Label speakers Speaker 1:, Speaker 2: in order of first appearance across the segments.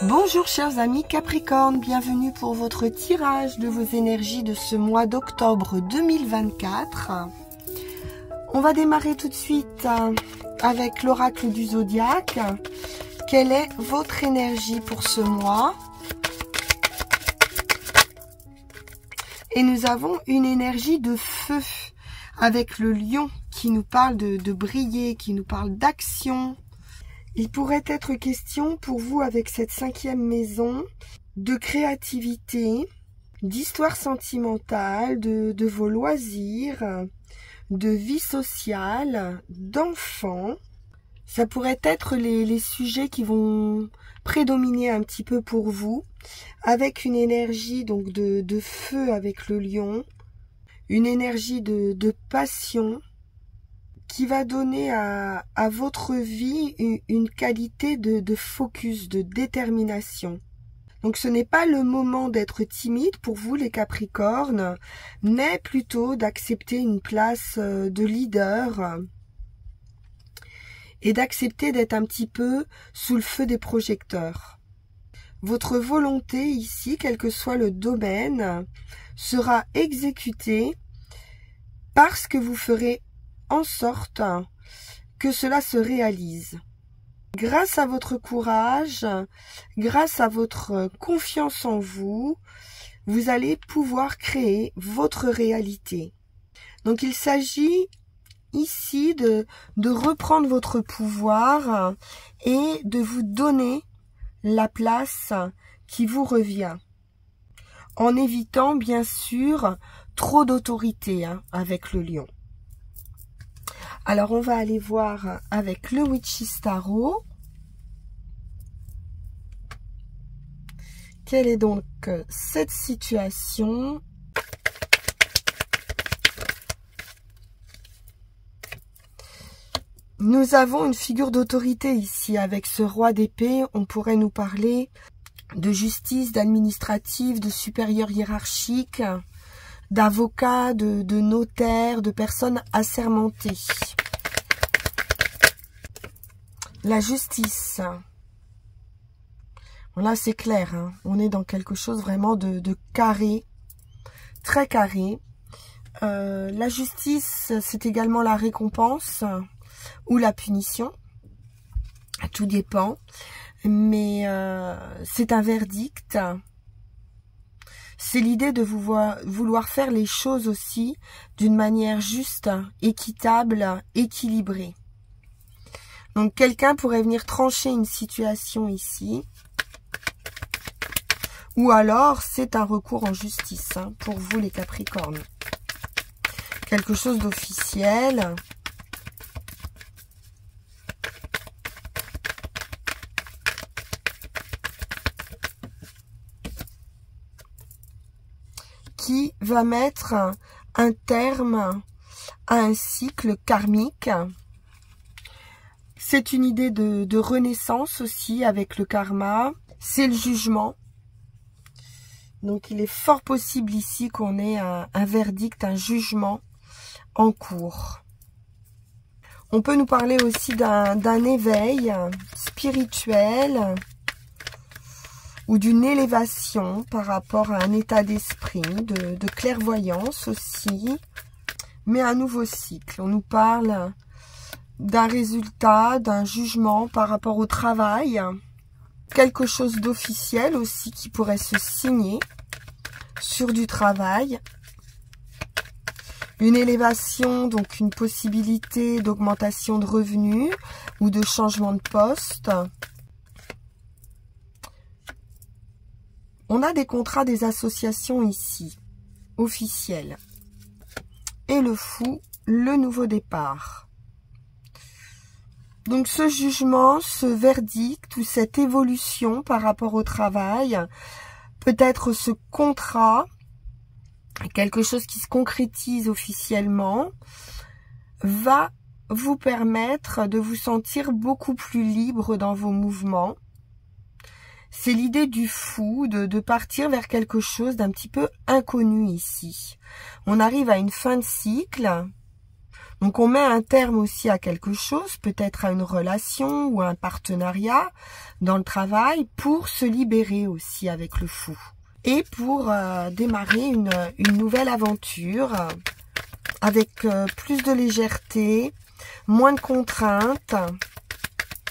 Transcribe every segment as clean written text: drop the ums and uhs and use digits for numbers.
Speaker 1: Bonjour chers amis Capricorne, bienvenue pour votre tirage de vos énergies de ce mois d'octobre 2024. On va démarrer tout de suite avec l'oracle du zodiaque. Quelle est votre énergie pour ce mois? Et nous avons une énergie de feu avec le lion qui nous parle de briller, qui nous parle d'action. Il pourrait être question pour vous avec cette 5e maison de créativité, d'histoire sentimentale, de vos loisirs, de vie sociale, d'enfants. Ça pourrait être les sujets qui vont prédominer un petit peu pour vous, avec une énergie donc de feu avec le lion, une énergie de passion, qui va donner à votre vie une qualité de focus, de détermination. Donc ce n'est pas le moment d'être timide pour vous les Capricornes, mais plutôt d'accepter une place de leader et d'accepter d'être un petit peu sous le feu des projecteurs. Votre volonté ici, quel que soit le domaine, sera exécutée parce que vous ferez en sorte que cela se réalise. Grâce à votre courage, grâce à votre confiance en vous, vous allez pouvoir créer votre réalité. Donc il s'agit ici de reprendre votre pouvoir et de vous donner la place qui vous revient. En évitant bien sûr trop d'autorité avec le lion. Alors, on va aller voir avec le Witch's Tarot. Quelle est donc cette situation? Nous avons une figure d'autorité ici. Avec ce roi d'épée, on pourrait nous parler de justice, d'administratif, de supérieur hiérarchique, d'avocat, de notaire, de personnes assermentées. La justice. Là, c'est clair. On est dans quelque chose vraiment de carré. Très carré. La justice, c'est également la récompense ou la punition. Tout dépend. Mais c'est un verdict. C'est l'idée de vouloir faire les choses aussi d'une manière juste, équitable, équilibrée. Donc, quelqu'un pourrait venir trancher une situation ici. Ou alors, c'est un recours en justice pour vous, les Capricornes. Quelque chose d'officiel. Qui va mettre un terme à un cycle karmique. C'est une idée de renaissance aussi avec le karma. C'est le jugement. Donc il est fort possible ici qu'on ait un verdict, un jugement en cours. On peut nous parler aussi d'un éveil spirituel ou d'une élévation par rapport à un état d'esprit, de clairvoyance aussi. Mais un nouveau cycle. On nous parle d'un résultat, d'un jugement par rapport au travail. Quelque chose d'officiel aussi qui pourrait se signer sur du travail. Une élévation, donc une possibilité d'augmentation de revenus ou de changement de poste. On a des contrats, des associations ici, officiels. Et le fou, le nouveau départ. Donc ce jugement, ce verdict ou cette évolution par rapport au travail, peut-être ce contrat, quelque chose qui se concrétise officiellement, va vous permettre de vous sentir beaucoup plus libre dans vos mouvements. C'est l'idée du fou, de partir vers quelque chose d'un petit peu inconnu ici. On arrive à une fin de cycle. Donc on met un terme aussi à quelque chose, peut-être à une relation ou à un partenariat dans le travail pour se libérer aussi avec le Fou. Et pour démarrer une nouvelle aventure avec plus de légèreté, moins de contraintes,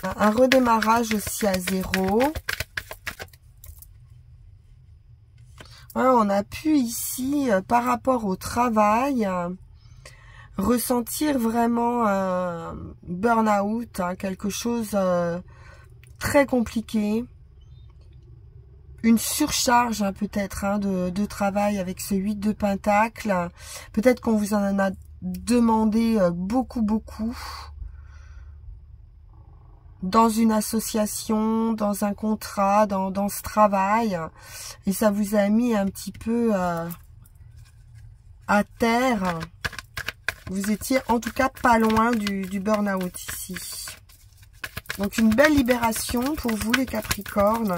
Speaker 1: un redémarrage aussi à zéro. Voilà, on a pu ici, par rapport au travail, ressentir vraiment un burn-out, hein, quelque chose très compliqué. Une surcharge hein, peut-être hein, de travail avec ce 8 de Pentacle. Peut-être qu'on vous en a demandé beaucoup. Dans une association, dans un contrat, dans ce travail. Et ça vous a mis un petit peu à terre. Vous étiez en tout cas pas loin du burn-out ici. Donc une belle libération pour vous les Capricornes.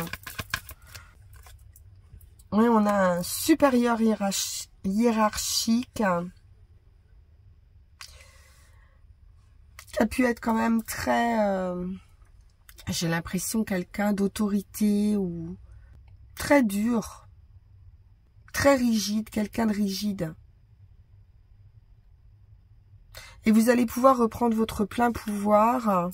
Speaker 1: Oui, on a un supérieur hiérarchique qui a pu être quand même très... j'ai l'impression quelqu'un d'autorité ou très dur, très rigide, quelqu'un de rigide. Et vous allez pouvoir reprendre votre plein pouvoir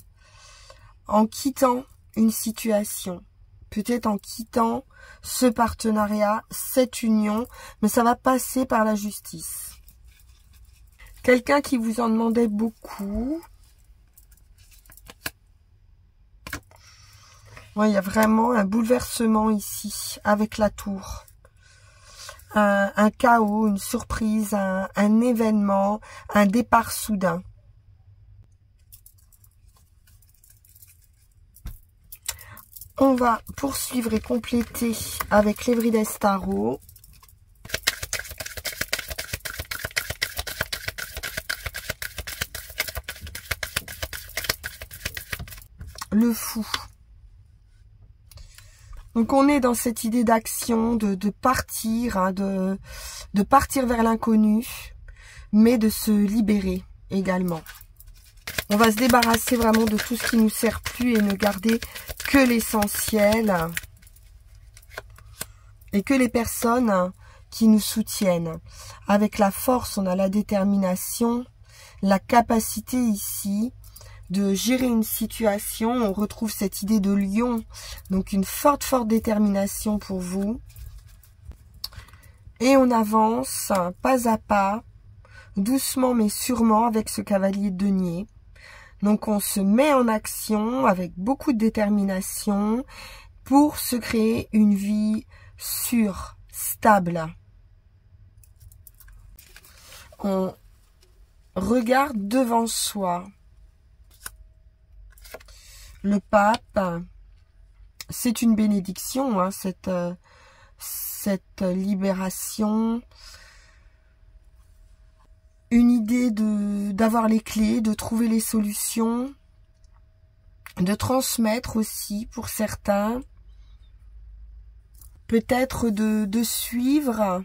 Speaker 1: en quittant une situation. Peut-être en quittant ce partenariat, cette union, mais ça va passer par la justice. Quelqu'un qui vous en demandait beaucoup. Ouais, il y a vraiment un bouleversement ici, avec la tour. Un chaos, une surprise, un événement, un départ soudain. On va poursuivre et compléter avec l'Evrides Tarot. Le Fou. Donc on est dans cette idée d'action, de partir, hein, de partir vers l'inconnu, mais de se libérer également. On va se débarrasser vraiment de tout ce qui nous sert plus et ne garder que l'essentiel et que les personnes qui nous soutiennent. Avec la force, on a la détermination, la capacité ici de gérer une situation. On retrouve cette idée de lion, donc une forte détermination pour vous. Et on avance pas à pas, doucement mais sûrement avec ce cavalier de denier. Donc on se met en action avec beaucoup de détermination pour se créer une vie sûre, stable. On regarde devant soi. Le pape, c'est une bénédiction, hein, cette libération. Une idée d'avoir les clés, de trouver les solutions, de transmettre aussi pour certains. Peut-être de suivre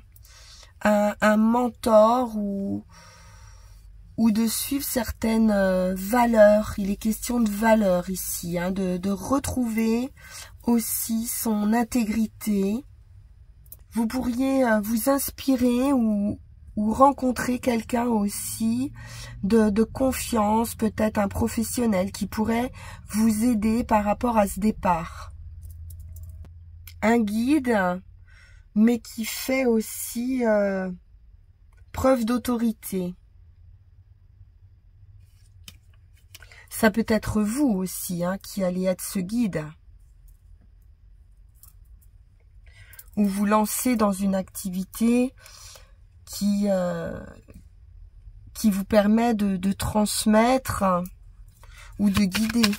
Speaker 1: un mentor ou de suivre certaines valeurs. Il est question de valeurs ici, hein, de retrouver aussi son intégrité. Vous pourriez vous inspirer ou rencontrer quelqu'un aussi de confiance, peut-être un professionnel qui pourrait vous aider par rapport à ce départ. Un guide, mais qui fait aussi preuve d'autorité. Ça peut être vous aussi hein, qui allez être ce guide. Ou vous lancez dans une activité qui vous permet de transmettre ou de guider.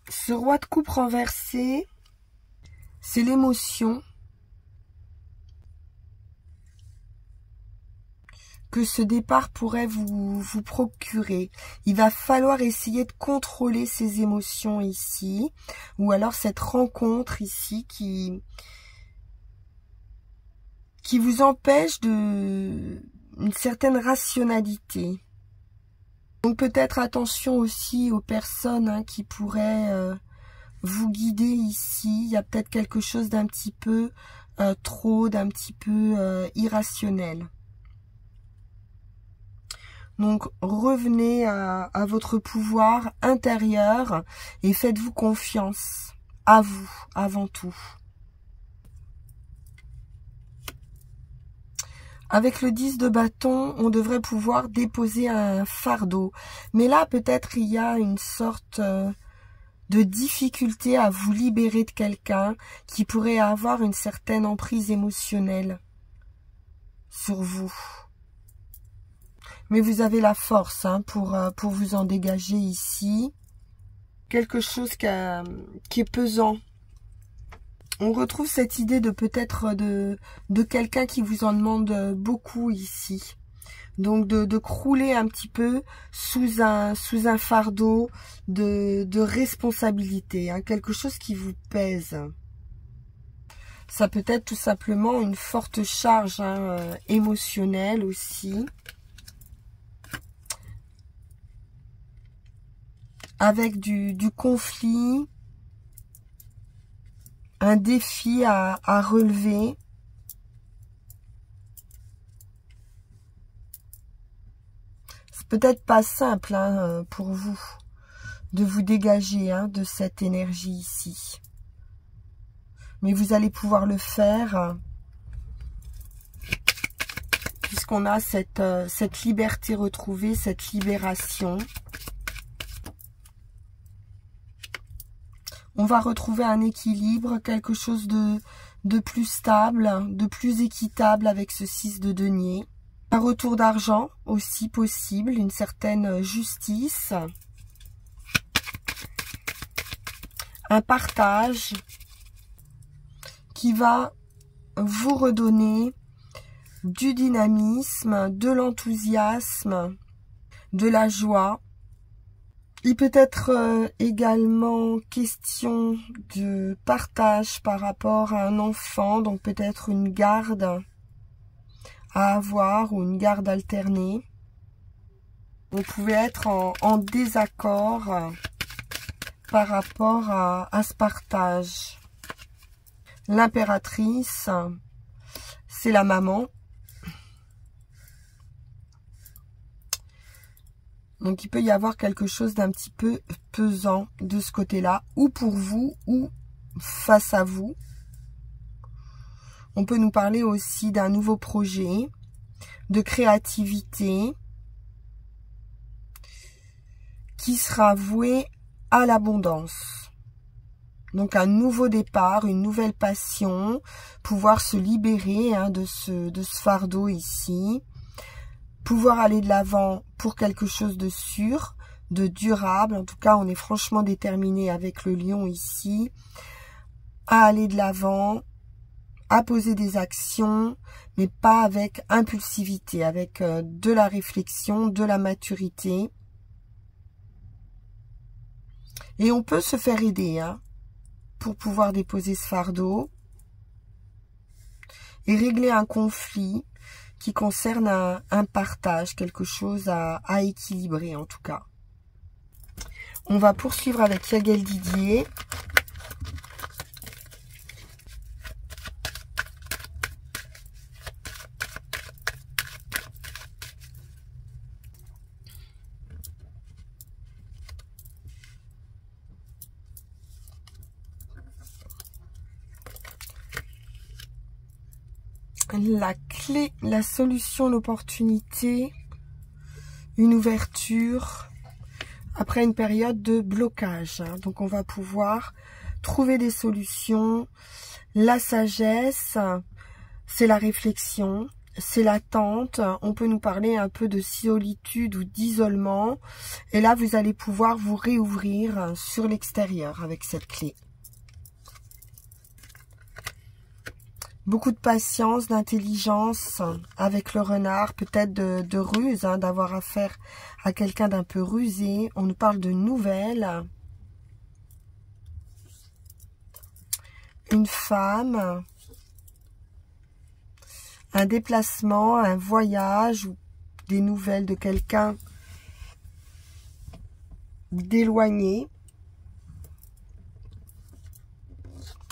Speaker 1: Ce roi de coupe renversé, c'est l'émotion que ce départ pourrait vous procurer. Il va falloir essayer de contrôler ces émotions ici, ou alors cette rencontre ici qui qui vous empêche une certaine rationalité. Donc peut-être attention aussi aux personnes hein, qui pourraient vous guider ici. Il y a peut-être quelque chose d'un petit peu trop, d'un petit peu irrationnel. Donc revenez à votre pouvoir intérieur et faites-vous confiance à vous avant tout. Avec le 10 de bâton, on devrait pouvoir déposer un fardeau. Mais là, peut-être il y a une sorte de difficulté à vous libérer de quelqu'un qui pourrait avoir une certaine emprise émotionnelle sur vous. Mais vous avez la force hein, pour vous en dégager ici. Quelque chose qui est pesant. On retrouve cette idée de peut-être de quelqu'un qui vous en demande beaucoup ici. Donc de crouler un petit peu sous un fardeau de responsabilité. Hein, quelque chose qui vous pèse. Ça peut être tout simplement une forte charge hein, émotionnelle aussi. Avec du conflit, un défi à relever. C'est peut-être pas simple hein, pour vous de vous dégager hein, de cette énergie ici. Mais vous allez pouvoir le faire puisqu'on a cette liberté retrouvée, cette libération. On va retrouver un équilibre, quelque chose de plus stable, de plus équitable avec ce 6 de denier. Un retour d'argent aussi possible, une certaine justice. Un partage qui va vous redonner du dynamisme, de l'enthousiasme, de la joie. Il peut être également question de partage par rapport à un enfant, donc peut-être une garde à avoir ou une garde alternée. Vous pouvez être en désaccord par rapport à ce partage. L'impératrice, c'est la maman. Donc, il peut y avoir quelque chose d'un petit peu pesant de ce côté-là, ou pour vous, ou face à vous. On peut nous parler aussi d'un nouveau projet, de créativité, qui sera voué à l'abondance. Donc, un nouveau départ, une nouvelle passion, pouvoir se libérer hein, de ce fardeau ici. Pouvoir aller de l'avant pour quelque chose de sûr, de durable. En tout cas, on est franchement déterminé avec le lion ici à aller de l'avant, à poser des actions, mais pas avec impulsivité, avec de la réflexion, de la maturité. Et on peut se faire aider hein, pour pouvoir déposer ce fardeau et régler un conflit qui concerne un partage, quelque chose à équilibrer en tout cas. On va poursuivre avec Yagel Didier. La clé, la solution, l'opportunité, une ouverture après une période de blocage. Donc on va pouvoir trouver des solutions. La sagesse, c'est la réflexion, c'est l'attente. On peut nous parler un peu de solitude ou d'isolement. Et là, vous allez pouvoir vous réouvrir sur l'extérieur avec cette clé. Beaucoup de patience, d'intelligence avec le renard, peut-être de ruse, hein, d'avoir affaire à quelqu'un d'un peu rusé. On nous parle de nouvelles. Une femme. un déplacement, un voyage ou des nouvelles de quelqu'un d'éloigné.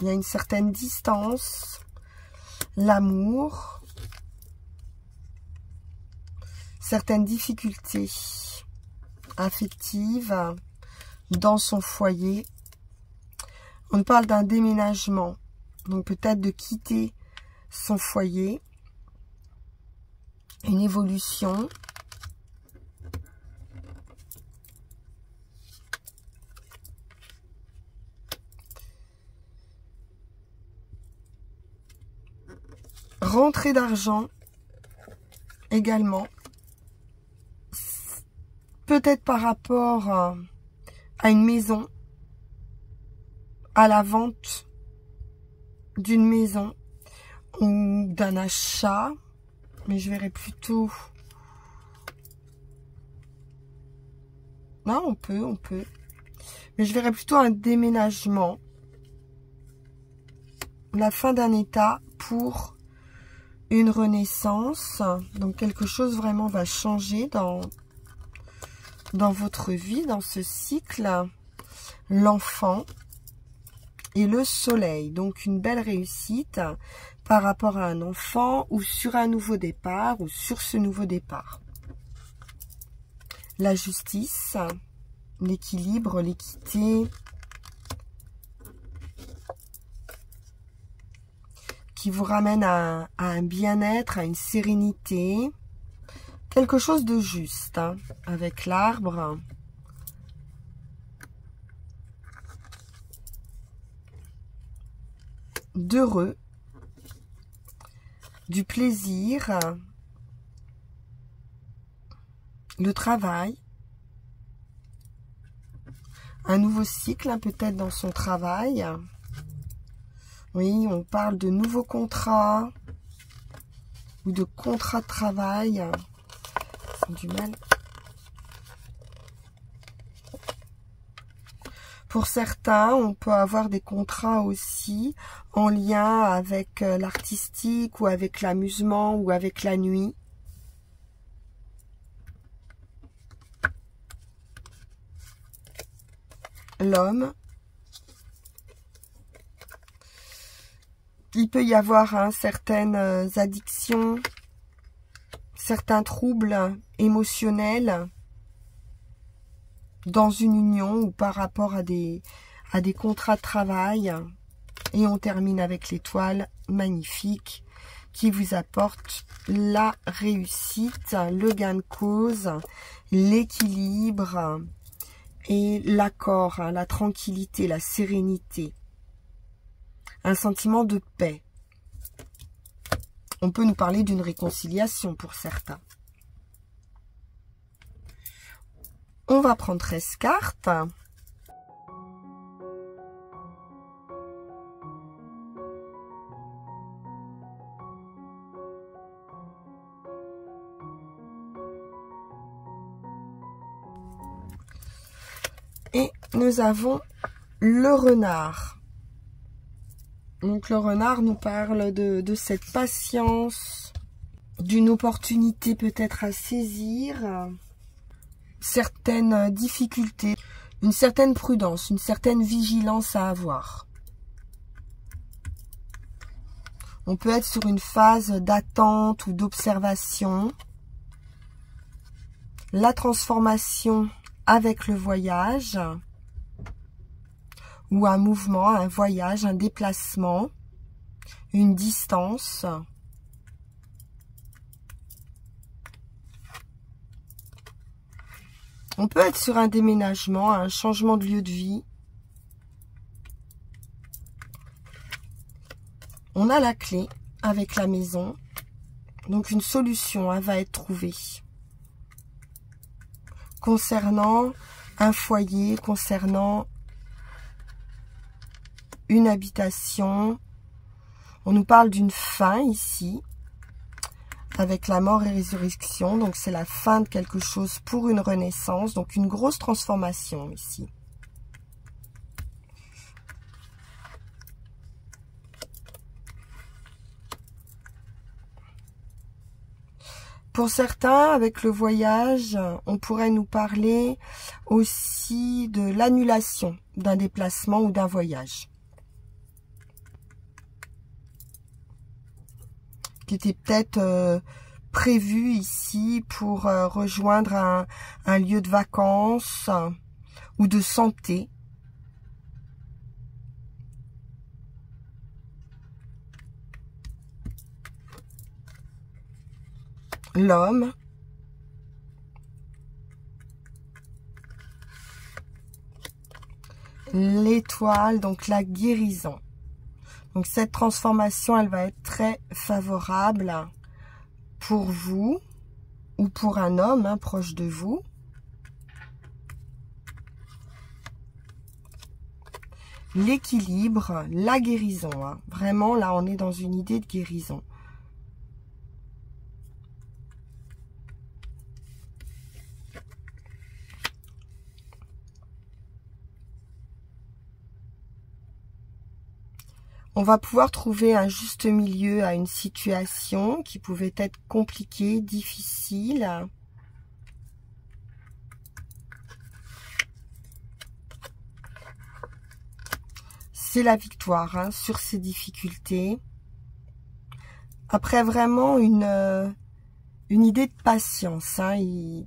Speaker 1: Il y a une certaine distance, l'amour, certaines difficultés affectives dans son foyer. On parle d'un déménagement, donc peut-être de quitter son foyer, une évolution. Rentrée d'argent également. Peut-être par rapport à une maison, à la vente d'une maison ou d'un achat, mais je verrais plutôt... Non, on peut. Mais je verrais plutôt un déménagement, la fin d'un état pour une renaissance. Donc quelque chose vraiment va changer dans votre vie, dans ce cycle. L'enfant et le soleil, donc une belle réussite par rapport à un enfant ou sur un nouveau départ ou sur ce nouveau départ. La justice, l'équilibre, l'équité, qui vous ramène à un bien-être, à une sérénité, quelque chose de juste, hein, avec l'arbre. D'heureux, du plaisir, le travail, un nouveau cycle, hein, peut-être dans son travail. Oui, on parle de nouveaux contrats ou de contrats de travail. C'est du mal. Pour certains, on peut avoir des contrats aussi en lien avec l'artistique ou avec l'amusement ou avec la nuit. L'homme. Il peut y avoir certaines addictions, certains troubles émotionnels dans une union ou par rapport à des contrats de travail. Et on termine avec l'étoile magnifique qui vous apporte la réussite, le gain de cause, l'équilibre et l'accord, hein, la tranquillité, la sérénité. Un sentiment de paix. On peut nous parler d'une réconciliation pour certains. On va prendre 13 cartes. Et nous avons le renard. Donc le renard nous parle de cette patience, d'une opportunité peut-être à saisir, certaines difficultés, une certaine prudence, une certaine vigilance à avoir. On peut être sur une phase d'attente ou d'observation. La transformation avec le voyage, ou un mouvement, un voyage, un déplacement, une distance. On peut être sur un déménagement, un changement de lieu de vie. On a la clé avec la maison. Donc une solution va être trouvée. Concernant un foyer, concernant une habitation. On nous parle d'une fin ici, avec la mort et résurrection. Donc c'est la fin de quelque chose pour une renaissance. Donc une grosse transformation ici. Pour certains, avec le voyage, on pourrait nous parler aussi de l'annulation d'un déplacement ou d'un voyage, qui était peut-être prévu ici pour rejoindre un lieu de vacances ou de santé. L'homme. L'étoile, donc la guérison. Donc cette transformation, elle va être très favorable pour vous ou pour un homme proche de vous. L'équilibre, la guérison. Vraiment, là, on est dans une idée de guérison. On va pouvoir trouver un juste milieu à une situation qui pouvait être compliquée, difficile. C'est la victoire sur ces difficultés. Après vraiment une idée de patience,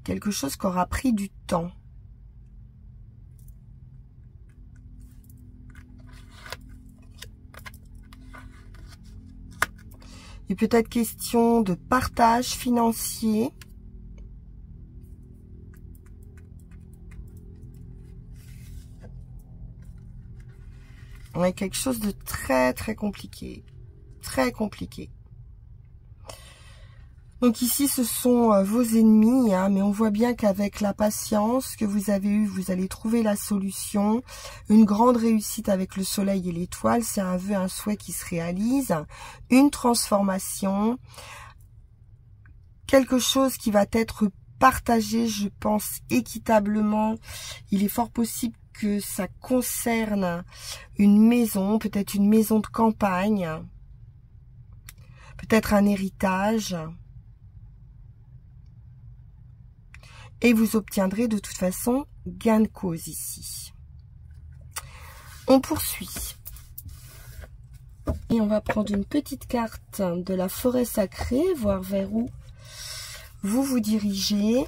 Speaker 1: quelque chose qui aura pris du temps. Il peut être question de partage financier. On a quelque chose de très très compliqué. Très compliqué. Donc ici, ce sont vos ennemis, mais on voit bien qu'avec la patience que vous avez eue, vous allez trouver la solution. Une grande réussite avec le soleil et l'étoile, c'est un vœu, un souhait qui se réalise. Une transformation, quelque chose qui va être partagé, je pense, équitablement. Il est fort possible que ça concerne une maison, peut-être une maison de campagne, peut-être un héritage. Et vous obtiendrez de toute façon gain de cause ici. On poursuit. Et on va prendre une petite carte de la forêt sacrée, voir vers où vous vous dirigez.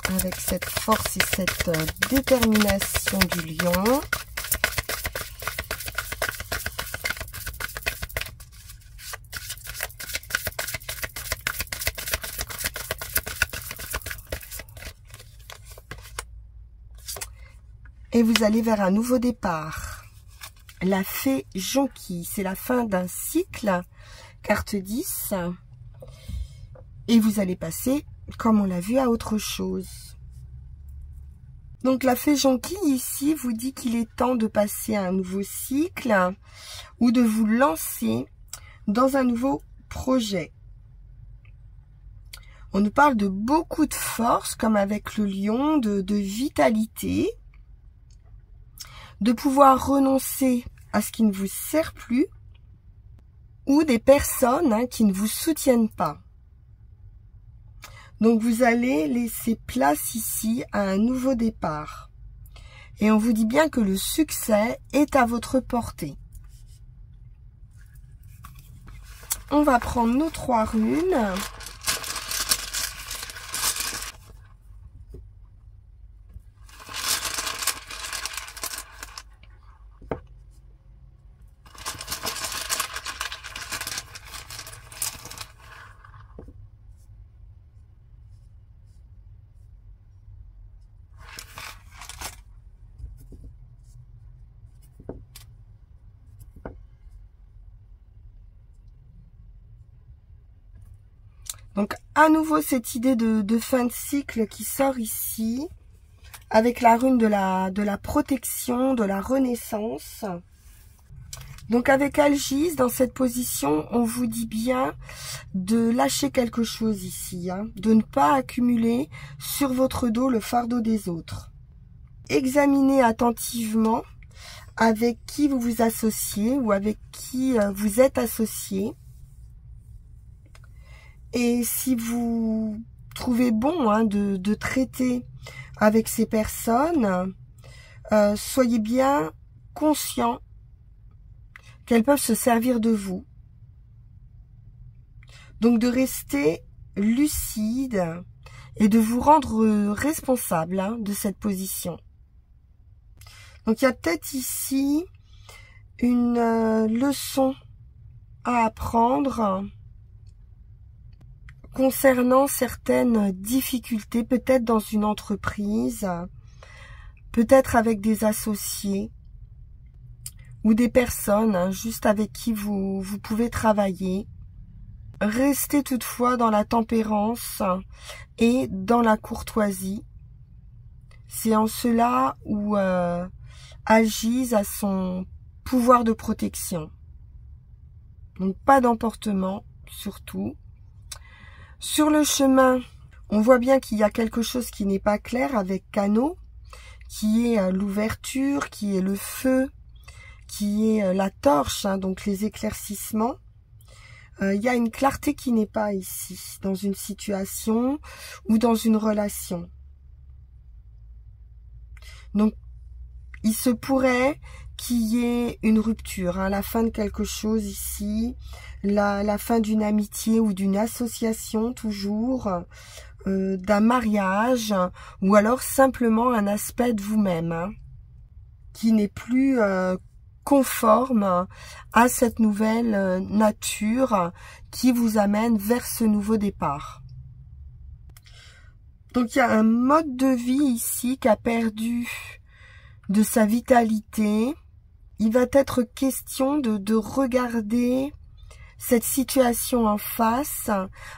Speaker 1: Avec cette force et cette détermination du lion. Et vous allez vers un nouveau départ. La fée jonquille, c'est la fin d'un cycle. Carte 10. Et vous allez passer, comme on l'a vu, à autre chose. Donc la fée jonquille ici vous dit qu'il est temps de passer à un nouveau cycle ou de vous lancer dans un nouveau projet. On nous parle de beaucoup de force, comme avec le lion, de vitalité. De pouvoir renoncer à ce qui ne vous sert plus ou des personnes qui ne vous soutiennent pas. Donc vous allez laisser place ici à un nouveau départ. Et on vous dit bien que le succès est à votre portée. On va prendre nos 3 runes. Donc, à nouveau, cette idée de fin de cycle qui sort ici, avec la rune de la protection, de la renaissance. Donc, avec Algis, dans cette position, on vous dit bien de lâcher quelque chose ici, de ne pas accumuler sur votre dos le fardeau des autres. Examinez attentivement avec qui vous vous associez ou avec qui vous êtes associé. Et si vous trouvez bon de traiter avec ces personnes, soyez bien conscient qu'elles peuvent se servir de vous. Donc de rester lucide et de vous rendre responsable de cette position. Donc il y a peut-être ici une leçon à apprendre concernant certaines difficultés, peut-être dans une entreprise, peut-être avec des associés ou des personnes juste avec qui vous pouvez travailler. Restez toutefois dans la tempérance et dans la courtoisie. C'est en cela où Algise a son pouvoir de protection. Donc pas d'emportement, surtout. Sur le chemin, on voit bien qu'il y a quelque chose qui n'est pas clair avec Cano, qui est l'ouverture, qui est le feu, qui est la torche, donc les éclaircissements. Il y a une clarté qui n'est pas ici, dans une situation ou dans une relation. Donc, il se pourrait qu'il y ait une rupture, la fin de quelque chose ici, la fin d'une amitié ou d'une association toujours, d'un mariage, ou alors simplement un aspect de vous-même qui n'est plus conforme à cette nouvelle nature qui vous amène vers ce nouveau départ. Donc il y a un mode de vie ici qui a perdu de sa vitalité. Il va être question de regarder cette situation en face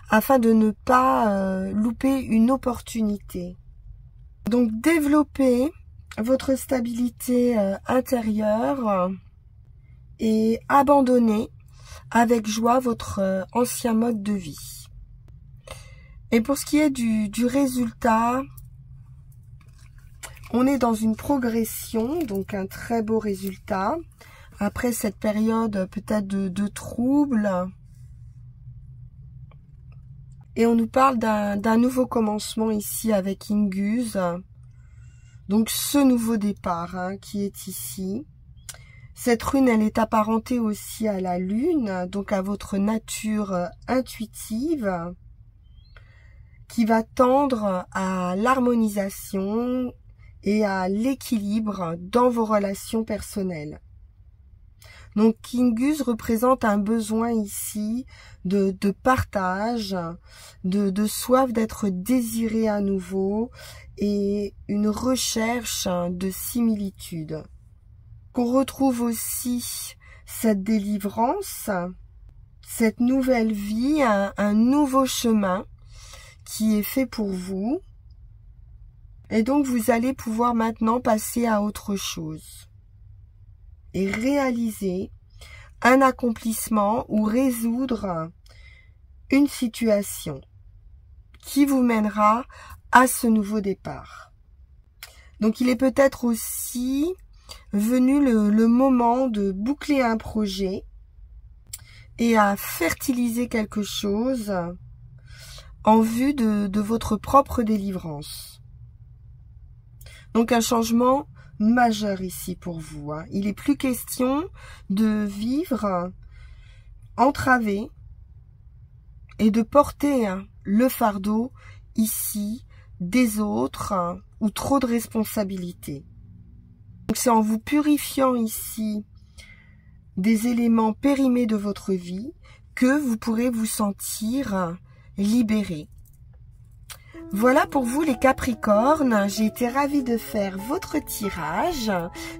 Speaker 1: afin de ne pas louper une opportunité. Donc développez votre stabilité intérieure et abandonnez avec joie votre ancien mode de vie. Et pour ce qui est du résultat, on est dans une progression, donc un très beau résultat. Après cette période peut-être de troubles. Et on nous parle d'un nouveau commencement ici avec Inguse. Donc ce nouveau départ qui est ici. Cette rune, elle est apparentée aussi à la lune, donc à votre nature intuitive, qui va tendre à l'harmonisation et à l'équilibre dans vos relations personnelles. Donc Inguse représente un besoin ici de partage, de soif d'être désiré à nouveau et une recherche de similitude. On retrouve aussi cette délivrance, cette nouvelle vie, un nouveau chemin qui est fait pour vous. Et donc vous allez pouvoir maintenant passer à autre chose et réaliser un accomplissement ou résoudre une situation qui vous mènera à ce nouveau départ. Donc il est peut-être aussi venu le moment de boucler un projet et à fertiliser quelque chose en vue de votre propre délivrance. Donc un changement majeur ici pour vous. Il n'est plus question de vivre entravé et de porter le fardeau ici des autres ou trop de responsabilités. Donc c'est en vous purifiant ici des éléments périmés de votre vie que vous pourrez vous sentir libéré. Voilà pour vous les Capricornes, j'ai été ravie de faire votre tirage.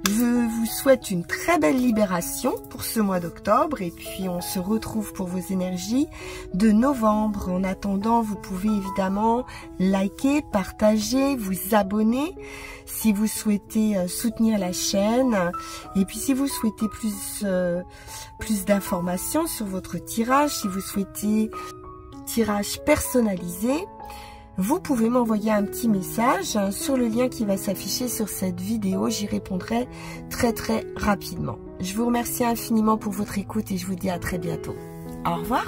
Speaker 1: Je vous souhaite une très belle libération pour ce mois d'octobre et puis on se retrouve pour vos énergies de novembre. En attendant, vous pouvez évidemment liker, partager, vous abonner si vous souhaitez soutenir la chaîne et puis si vous souhaitez plus d'informations sur votre tirage, si vous souhaitez tirage personnalisé, vous pouvez m'envoyer un petit message sur le lien qui va s'afficher sur cette vidéo. J'y répondrai très rapidement. Je vous remercie infiniment pour votre écoute et je vous dis à très bientôt. Au revoir.